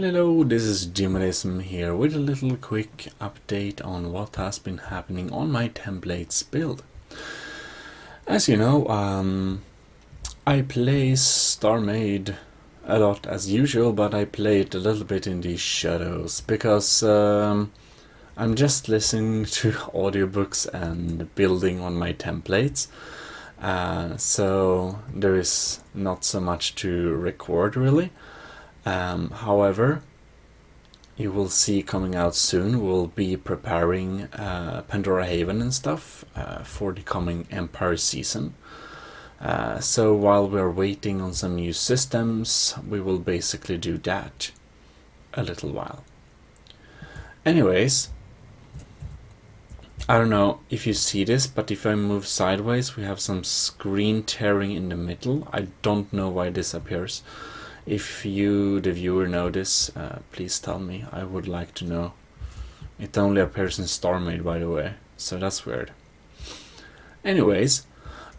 Hello, this is Jimism here with a little quick update on what has been happening on my templates build. As you know, I play StarMade a lot as usual, but I play it a little bit in the shadows because I'm just listening to audiobooks and building on my templates. So there is not so much to record really. However, you will see coming out soon, we'll be preparing Pandora Haven and stuff for the coming Empire season. So while we're waiting on some new systems, we will basically do that a little while. Anyways, I don't know if you see this, but if I move sideways, we have some screen tearing in the middle. I don't know why this appears. If you, the viewer, know this, please tell me. I would like to know. It only appears in StarMade, by the way, so that's weird. Anyways,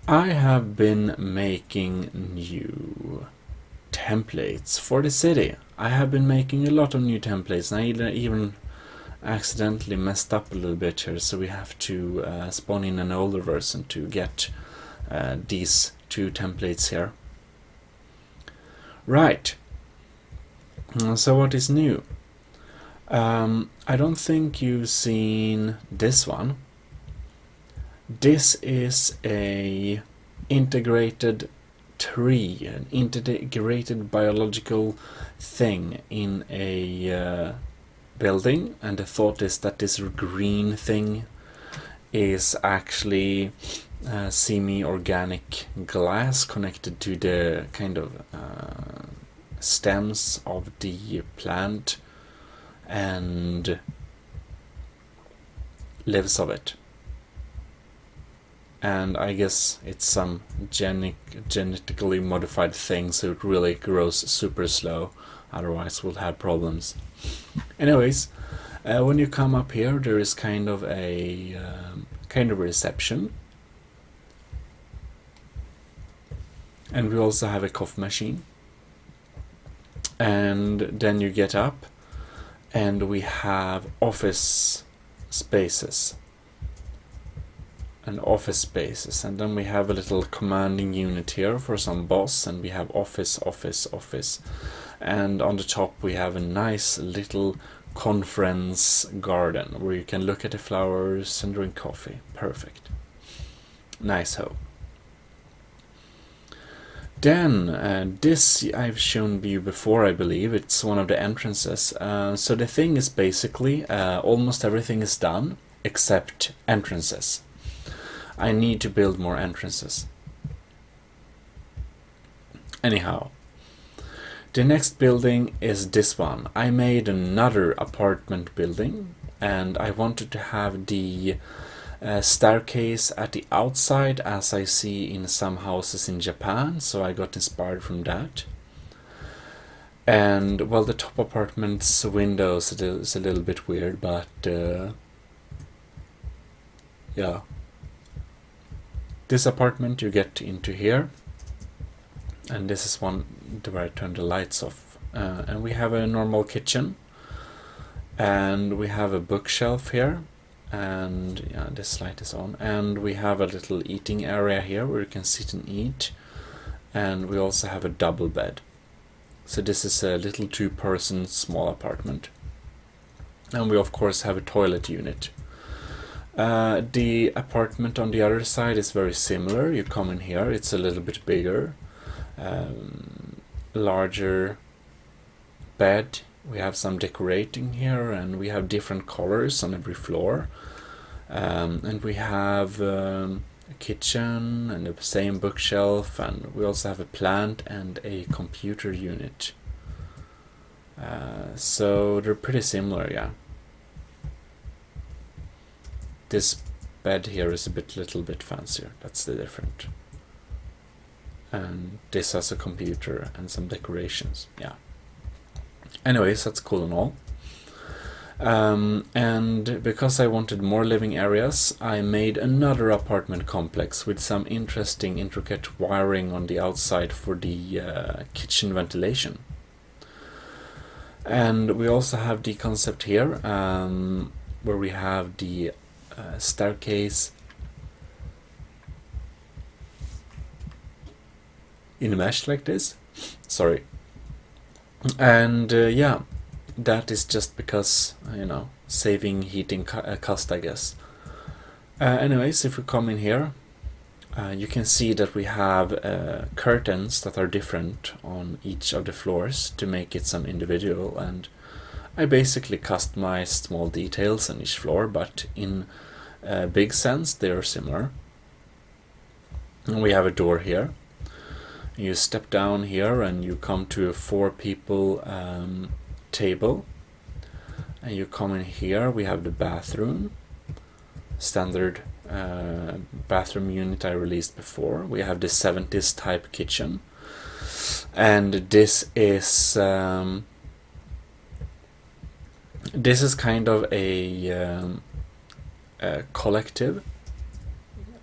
I have been making new templates for the city. I have been making a lot of new templates, and I even accidentally messed up a little bit here, so we have to spawn in an older version to get these two templates here. Right, so what is new? I don't think you've seen this one. This is a integrated tree, an integrated biological thing in a building, and the thought is that this green thing is actually semi-organic glass connected to the kind of stems of the plant and lives of it. And I guess it's some genetically modified thing, so it really grows super slow, otherwise we'll have problems. Anyways, when you come up here, there is kind of a reception. And we also have a coffee machine. And then you get up and we have office spaces. And then we have a little commanding unit here for some boss, and we have office. And on the top we have a nice little conference garden where you can look at the flowers and drink coffee. Perfect. Nice ho. Then, this I've shown you before, I believe. It's one of the entrances. So the thing is basically, almost everything is done except entrances. I need to build more entrances. Anyhow, the next building is this one. I made another apartment building, and I wanted to have the staircase at the outside, as I see in some houses in Japan, so I got inspired from that. And well, the top apartment's windows is a little bit weird, but yeah. This apartment you get into here, and this is one where I turn the lights off. And we have a normal kitchen, and we have a bookshelf here. And yeah, this light is on, and we have a little eating area here where you can sit and eat, and we also have a double bed. So this is a little two-person small apartment, and we of course have a toilet unit. The apartment on the other side is very similar. You come in here, it's a little bit bigger, larger bed. We have some decorating here, and we have different colors on every floor. And we have a kitchen and the same bookshelf, and we also have a plant and a computer unit. So they're pretty similar, yeah. This bed here is a little bit fancier, that's the difference. And this has a computer and some decorations, yeah. Anyways, that's cool and all. And because I wanted more living areas, I made another apartment complex with some interesting intricate wiring on the outside for the kitchen ventilation. And we also have the concept here, where we have the staircase in a mesh like this. Sorry. And yeah, that is just because, you know, saving heating cost, I guess. Anyways, if we come in here, you can see that we have curtains that are different on each of the floors to make it some individual, and I basically customized small details on each floor, but in a big sense they are similar. And we have a door here. You step down here and you come to a 4 people table, and you come in here. We have the bathroom, standard bathroom unit I released before. We have the 70s type kitchen, and this is kind of a collective.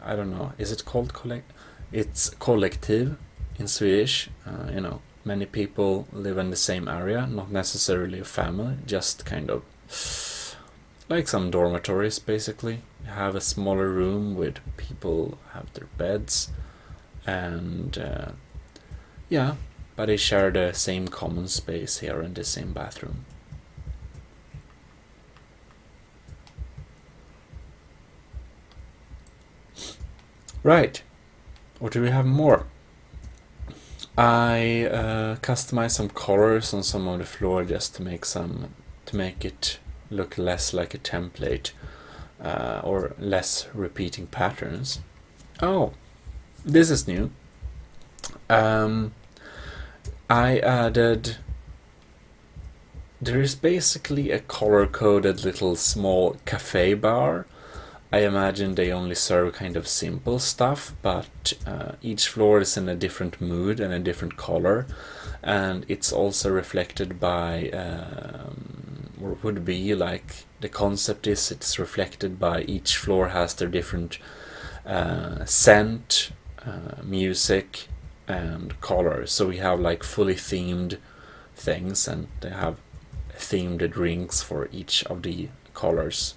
I don't know, is it called it's collective in Swedish. You know, many people live in the same area, not necessarily a family, just kind of like some dormitories basically. You have a smaller room with people have their beds, and yeah, but they share the same common space here in the same bathroom. Right, what do we have more? I customized some colors on some of the floor just to make it look less like a template, or less repeating patterns. Oh, this is new. I added, there is basically a color-coded little small cafe bar. I imagine they only serve kind of simple stuff, but each floor is in a different mood and a different color, and it's also reflected by, or would be like, the concept is it's reflected by each floor has their different scent, music, and color. So we have like fully themed things, and they have themed drinks for each of the colors.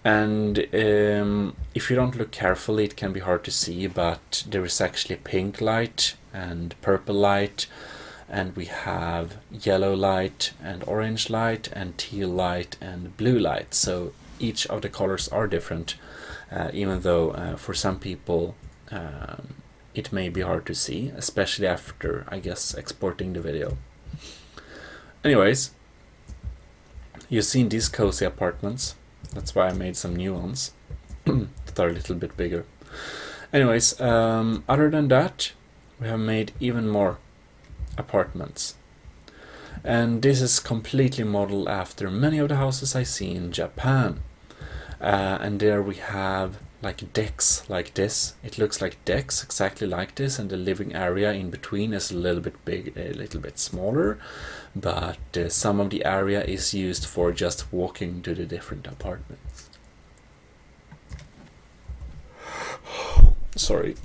And if you don't look carefully, it can be hard to see, but there is actually pink light and purple light, and we have yellow light and orange light and teal light and blue light. So each of the colors are different, even though for some people it may be hard to see, especially after, I guess, exporting the video. Anyways, you've seen these cozy apartments. That's why I made some new ones that are a little bit bigger. Anyways, other than that, we have made even more apartments. And this is completely modeled after many of the houses I see in Japan. And there we have like decks like this. It looks like decks exactly like this, and the living area in between is a little bit big, a little bit smaller, but some of the area is used for just walking to the different apartments. Sorry.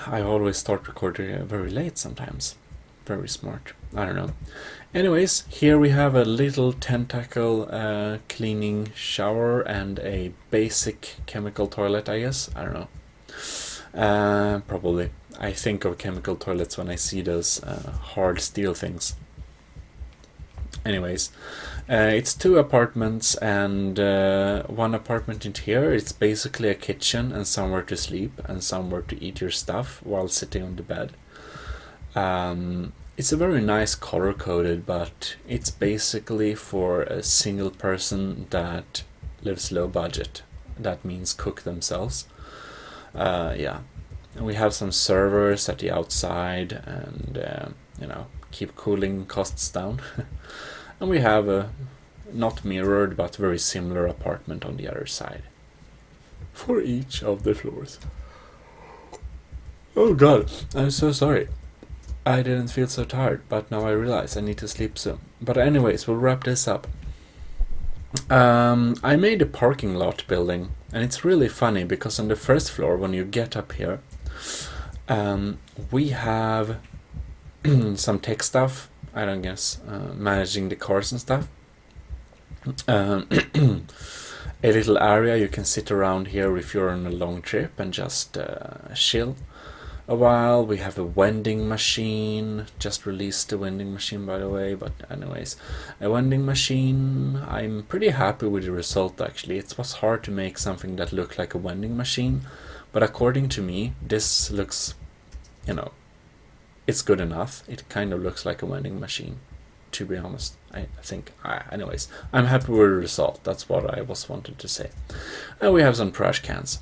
I always start recording very late sometimes. Very smart. I don't know. Anyways, here we have a little tentacle cleaning shower and a basic chemical toilet, I guess. I don't know. Probably. I think of chemical toilets when I see those hard steel things. Anyways, it's 2 apartments, and one apartment in here, it's basically a kitchen and somewhere to sleep and somewhere to eat your stuff while sitting on the bed. It's a very nice color-coded, but it's basically for a single person that lives low budget. That means cook themselves. Yeah. And we have some servers at the outside, and you know, keep cooling costs down. And we have a not mirrored but very similar apartment on the other side for each of the floors. Oh god, I'm so sorry. I didn't feel so tired, but now I realize I need to sleep soon. But anyways, we'll wrap this up. I made a parking lot building, and it's really funny because on the first floor, when you get up here, we have some tech stuff I don't guess, managing the cars and stuff. A little area you can sit around here if you're on a long trip and just chill a while. We have a vending machine, just released the vending machine by the way, but anyways, a vending machine. I'm pretty happy with the result actually. It was hard to make something that looked like a vending machine, but according to me this looks, you know, it's good enough. It kind of looks like a vending machine, to be honest. I think, anyways, I'm happy with the result. That's what I was wanted to say. And we have some trash cans.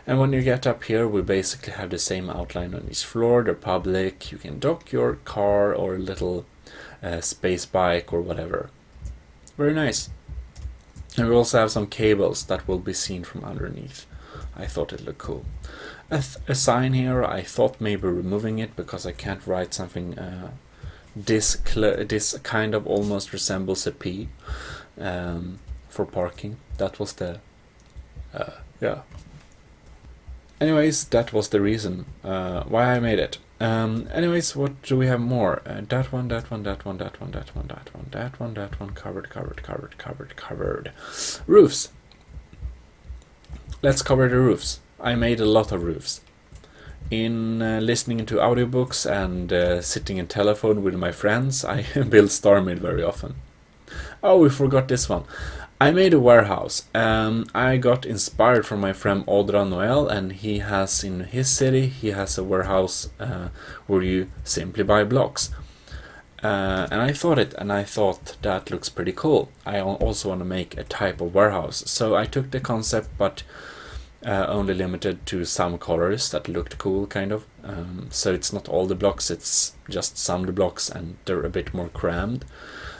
And when you get up here, we basically have the same outline on each floor. They're public. You can dock your car or little space bike or whatever. Very nice. And we also have some cables that will be seen from underneath. I thought it looked cool. A sign here, I thought maybe removing it because I can't write something this kind of almost resembles a P for parking. That was the yeah. Anyways, that was the reason why I made it. Anyways, what do we have more? That one, covered. Roofs. Let's cover the roofs. I made a lot of roofs. In listening to audiobooks and sitting in telephone with my friends, I build StarMade very often. Oh, we forgot this one. I made a warehouse. I got inspired from my friend Audra Noel, and he has in his city, he has a warehouse where you simply buy blocks. And I thought that looks pretty cool. I also want to make a type of warehouse. So I took the concept, but only limited to some colors that looked cool, kind of. So it's not all the blocks, it's just some of the blocks, and they're a bit more crammed.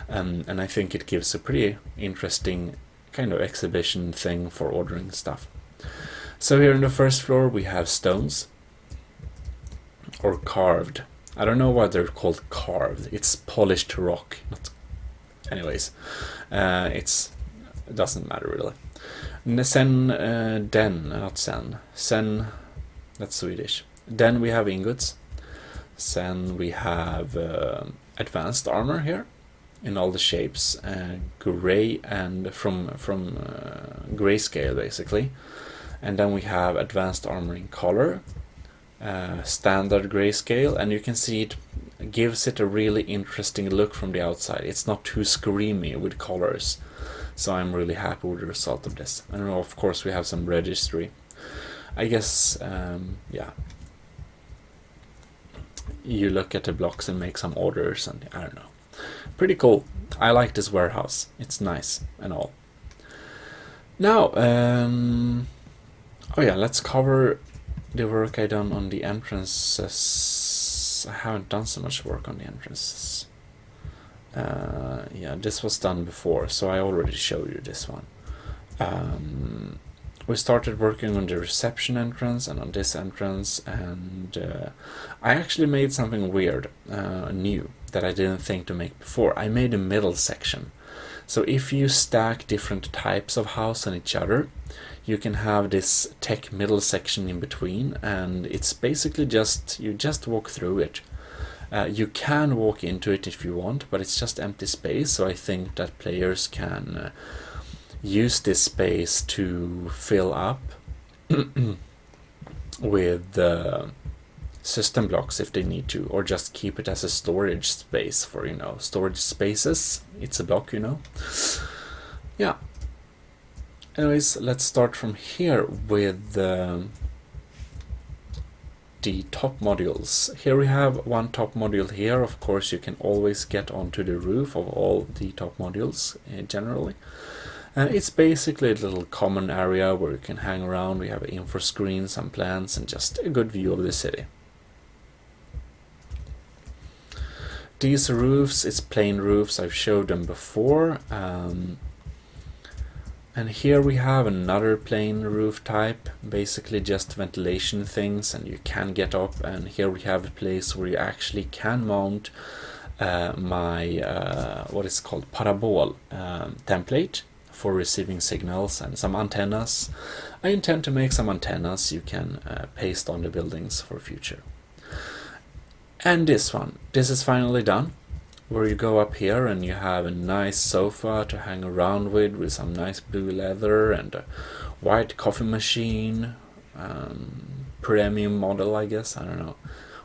And I think it gives a pretty interesting kind of exhibition thing for ordering stuff. So here on the first floor we have stones, or carved. I don't know why they're called carved. It's polished rock. Anyways, it doesn't matter really. Sen, that's Swedish. Then we have ingots. Then we have advanced armor here in all the shapes, gray and from grayscale basically. And then we have advanced armor in color, standard grayscale, and you can see it gives it a really interesting look from the outside. It's not too screamy with colors. So I'm really happy with the result of this. And of course we have some registry. I guess, yeah. You look at the blocks and make some orders, and I don't know. Pretty cool. I like this warehouse. It's nice and all. Now, oh yeah, let's cover the work I done on the entrances. I haven't done so much work on the entrances. Yeah, this was done before, so I already showed you this one. We started working on the reception entrance and on this entrance, and I actually made something weird, new, that I didn't think to make before. I made a middle section. So if you stack different types of house on each other, you can have this tech middle section in between, and it's basically just, you just walk through it. You can walk into it if you want, but it's just empty space, so I think that players can use this space to fill up with system blocks if they need to, or just keep it as a storage space for, you know, storage spaces. It's a block, you know. Yeah. Anyways, let's start from here with the top modules. Here we have one top module here. Of course, you can always get onto the roof of all the top modules generally. It's basically a little common area where you can hang around. We have an info screen, some plants, and just a good view of the city. These roofs, it's plain roofs. I've showed them before. And here we have another plain roof type, basically just ventilation things, and you can get up. And here we have a place where you actually can mount my what is called parabol template for receiving signals, and some antennas. I intend to make some antennas you can paste on the buildings for future. And this one, this is finally done. where you go up here and you have a nice sofa to hang around with some nice blue leather and a white coffee machine, premium model, I guess, I don't know.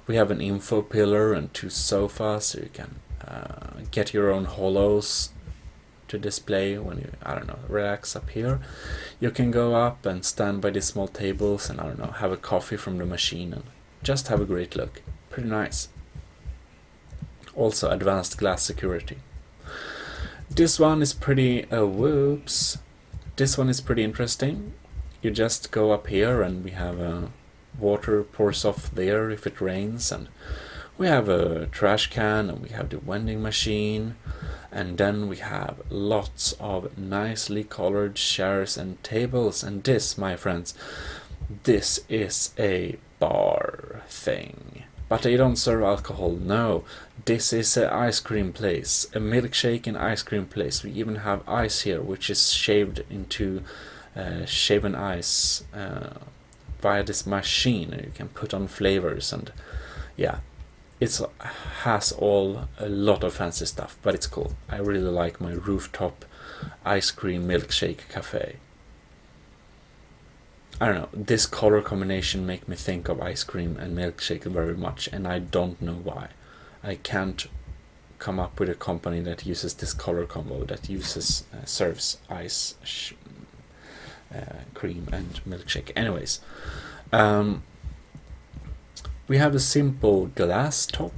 We have an info pillar and 2 sofas, so you can get your own holos to display when you, I don't know, relax up here. You can go up and stand by these small tables and, I don't know, have a coffee from the machine and just have a great look. Pretty nice. Also advanced glass security. This one is pretty, whoops. This one is pretty interesting. You just go up here and we have water pours off there if it rains, and we have a trash can, and we have the vending machine, and then we have lots of nicely colored chairs and tables. And this, my friends, this is a bar thing. But they don't serve alcohol, no. This is an ice cream place, a milkshake and ice cream place. We even have ice here, which is shaved into shaven ice via this machine. You can put on flavors, and yeah, it has a lot of fancy stuff, but it's cool. I really like my rooftop ice cream milkshake cafe. I don't know, this color combination make me think of ice cream and milkshake very much, and I don't know why. I can't come up with a company that uses this color combo, that uses serves ice cream and milkshake. Anyways, we have a simple glass top,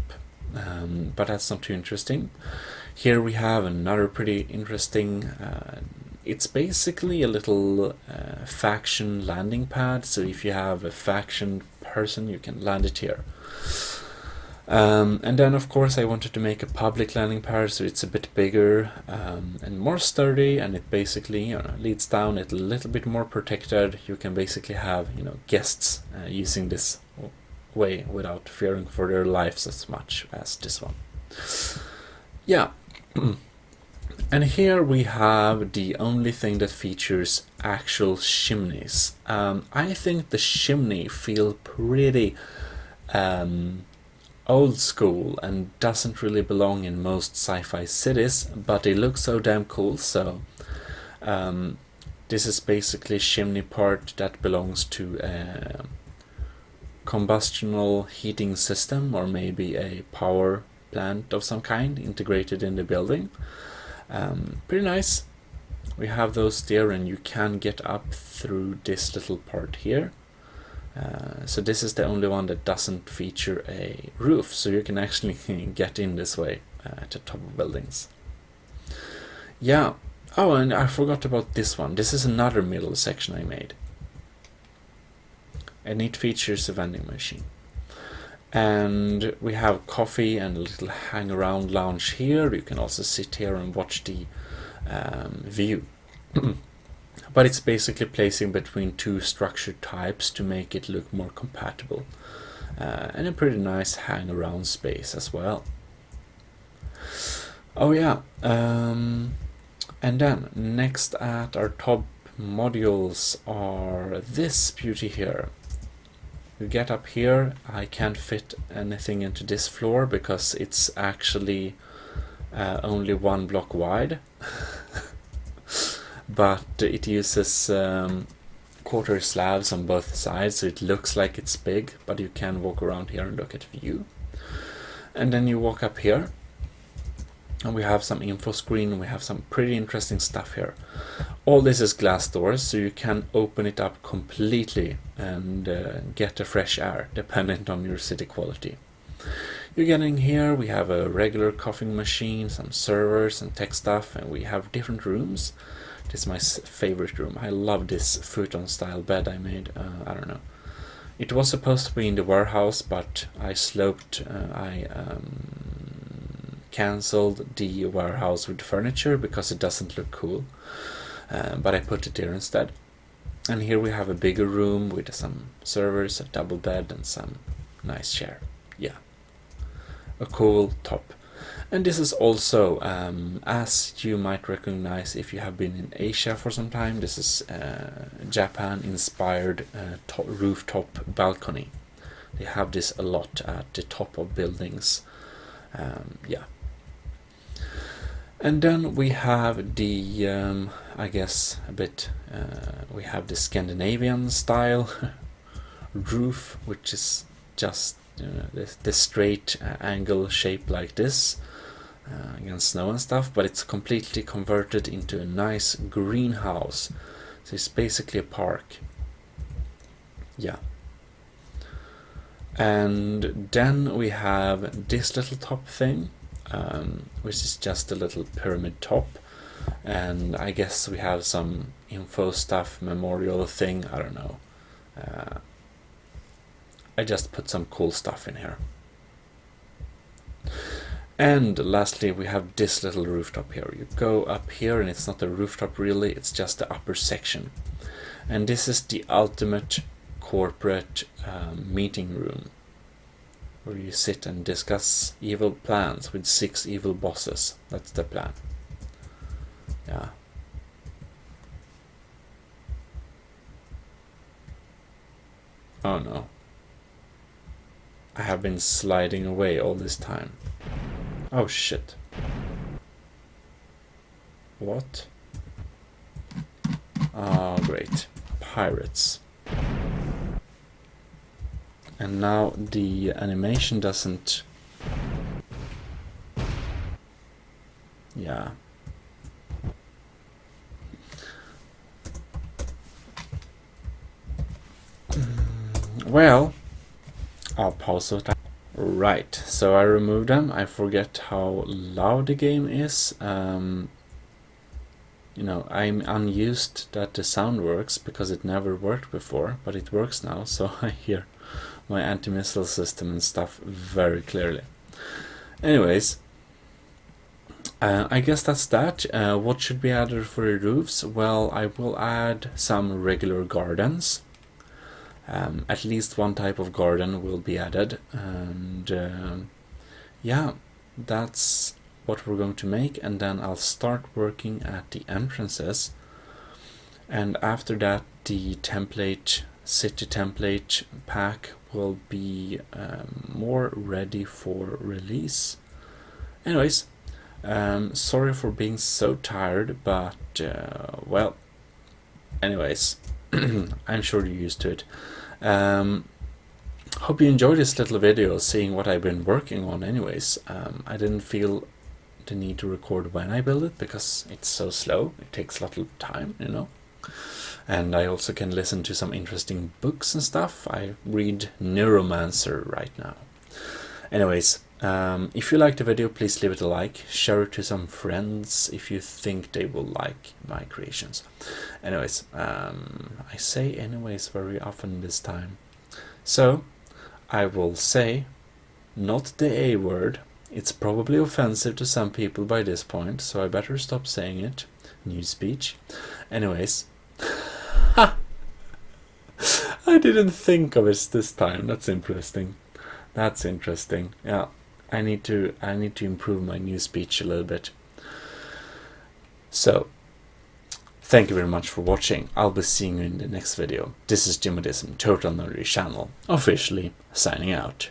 but that's not too interesting. Here we have another pretty interesting, it's basically a little faction landing pad, so if you have a faction person you can land it here. And then of course I wanted to make a public landing pad, so it's a bit bigger and more sturdy, and it basically leads down. It's a little bit more protected. You can basically have guests using this way without fearing for their lives as much as this one. Yeah. And here we have the only thing that features actual chimneys. I think the chimney feel pretty old school and doesn't really belong in most sci-fi cities, but they look so damn cool. So this is basically a chimney part that belongs to a combustional heating system, or maybe a power plant of some kind integrated in the building. Pretty nice. We have those there, and you can get up through this little part here. So this is the only one that doesn't feature a roof, so you can actually get in this way at the top of buildings. Yeah. Oh, and I forgot about this one. This is another middle section I made, and it features a vending machine. And we have coffee and a little hang around lounge here. You can also sit here and watch the view. But it's basically placing between 2 structure types to make it look more compatible. And a pretty nice hang around space as well. Oh yeah, and then next at our top modules are this beauty here. You get up here. I can't fit anything into this floor because it's actually only 1 block wide. But it uses quarter slabs on both sides, so it looks like it's big, but you can walk around here and look at view. And then you walk up here, and we have some info screen. We have some pretty interesting stuff here. All this is glass doors, so you can open it up completely and get the fresh air, dependent on your city quality. You get in here, we have a regular coffee machine, some servers and tech stuff, and we have different rooms. This is my favorite room. I love this futon style bed I made. I don't know. It was supposed to be in the warehouse, but I cancelled the warehouse with furniture because it doesn't look cool. But I put it there instead. And here we have a bigger room with some servers, a double bed, and some nice chair. Yeah, a cool top. And this is also, as you might recognize if you have been in Asia for some time, this is Japan-inspired rooftop balcony. They have this a lot at the top of buildings. Yeah, And then we have the, I guess a bit, we have the Scandinavian style roof, which is just the straight angle shape like this against snow and stuff, but it's completely converted into a nice greenhouse. So it's basically a park. Yeah. And then we have this little top thing, which is just a little pyramid top. And I guess we have some info stuff, memorial thing, I don't know. I just put some cool stuff in here. And lastly, we have this little rooftop here. You go up here and it's not a rooftop really, it's just the upper section. And this is the ultimate corporate meeting room, where you sit and discuss evil plans with 6 evil bosses. That's the plan. Yeah. Oh no. I have been sliding away all this time. Oh shit. What? Oh great. Pirates. And now the animation doesn't... Yeah. Well, I'll pause it. Right, so I removed them. I forget how loud the game is. You know, I'm unused that the sound works because it never worked before, but it works now, so I hear my anti-missile system and stuff very clearly. Anyways, I guess that's that. What should be added for the roofs? Well, I will add some regular gardens. At least one type of garden will be added, and yeah, that's what we're going to make. And then I'll start working at the entrances, and after that the city template pack will be more ready for release. Anyways, sorry for being so tired, but well, anyways, I'm sure you're used to it. Hope you enjoyed this little video, seeing what I've been working on. Anyways, I didn't feel the need to record when I build it because it's so slow. It takes a lot of time, you know. And I also can listen to some interesting books and stuff. I read Neuromancer right now. Anyways, if you liked the video, please leave it a like. Share it to some friends if you think they will like my creations. Anyways, I say anyways very often this time. So, I will say, not the A word. It's probably offensive to some people by this point, so I better stop saying it. New speech. Anyways. I didn't think of it this time. That's interesting. That's interesting. Yeah, I need to improve my new speech a little bit. So, thank you very much for watching. I'll be seeing you in the next video. This is Jimodism, Total Nerdy Channel, officially signing out.